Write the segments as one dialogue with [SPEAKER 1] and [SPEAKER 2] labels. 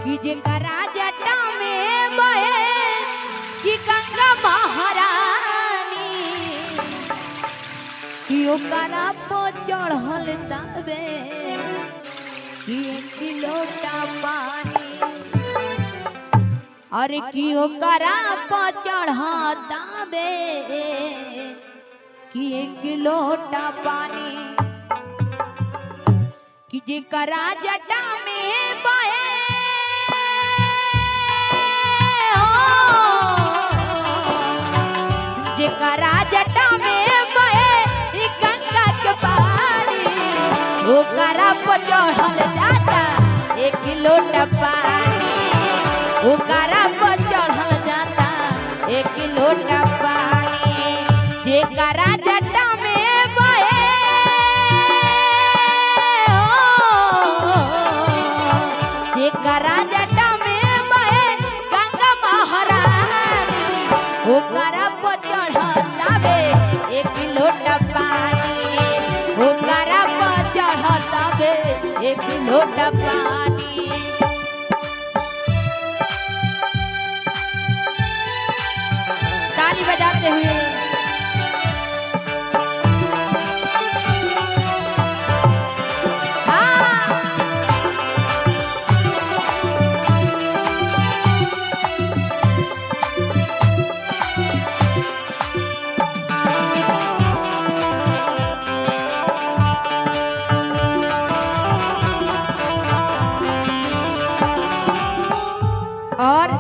[SPEAKER 1] कि जेकरा जटा में बहे कि गंगा महारानी कि ओकरा पर चढ़ल तबे कि 1 लोटा पानी और कि ओकरा पर चढ़ल तबे कि 1 लोटा पानी कि जेकरा जटा में बहे जेकरा जटा में बहे गंगा के पानी ओकरा पर चढ़ल जाता 1 लोटा पानी ओकरा पर चढ़ल जाता 1 लोटा पानी जेकरा जटा में बहे जेकरा जटा में बहे गंगा महारानी ओकरा पर चढ़ल तबे 1 लोटा पानी ओकरा पर चढ़ल तबे 1 लोटा पानी ताली बजाते हुए और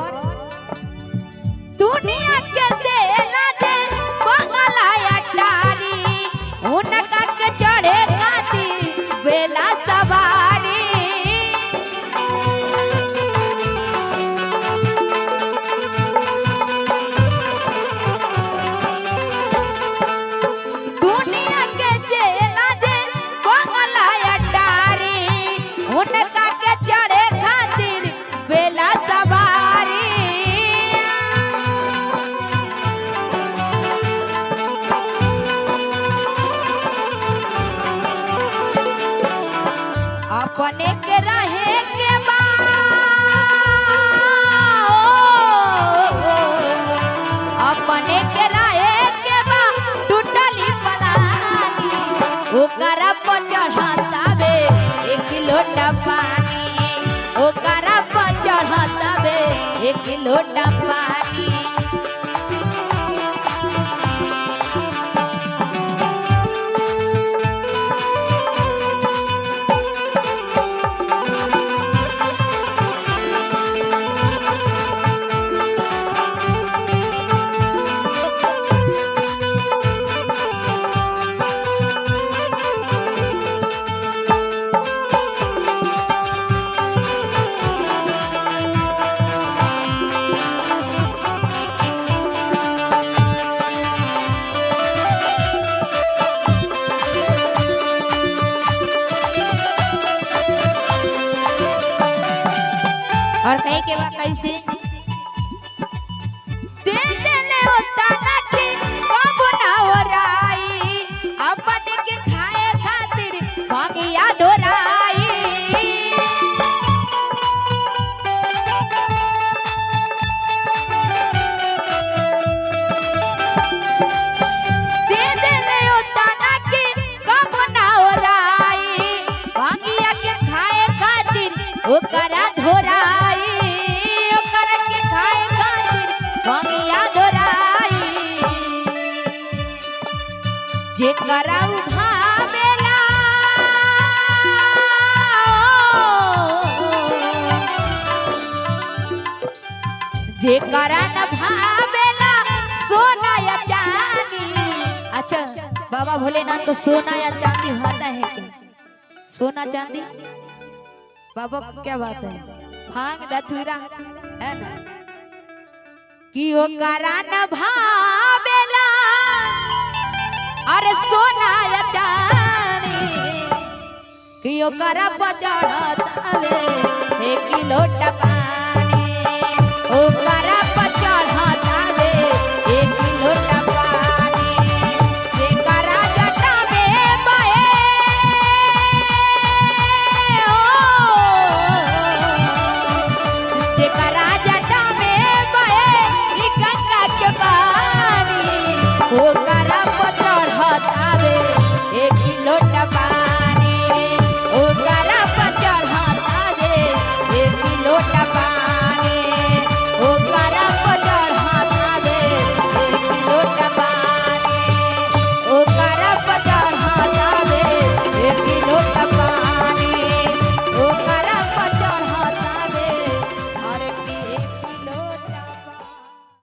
[SPEAKER 1] दुनिया के देला दे बंगला अटारी उनका के चढ़े खातिर बेला सवारी दुनिया के देला दे बंगला अटारी उनका के चढ़े खातिर बेला सवारी अपने के रहे के अपने के रहे के टूटली पलानी ओकरा पर चढ़तावे 1 लोटा पानी ओकरा पर चढ़तावे 1 लोटा पानी और कहे के बाद कैसे दे देले होता ना कि कब ना हो राई अपने के खाए खातिर भागिया दोराई दे देले होता ना कि कब ना हो राई भागिया के खाए खातिर ओकरा धोराई जेकरा उभावेला जेकरा न भावेला सोना या चांदी अच्छा बाबा भोलेनाथ तो सोना या चांदी भाता है क्या सोना चांदी बाबा क्या बात है भांग धतूरा है ना कि ओकरा न भावेला अरे सोना या चांदी कि ओकरा पर चढ़तावे 1 लोटा पानी ओकरा पर चढ़तावे 1 लोटा पानी जेकरा जटा में बहे करा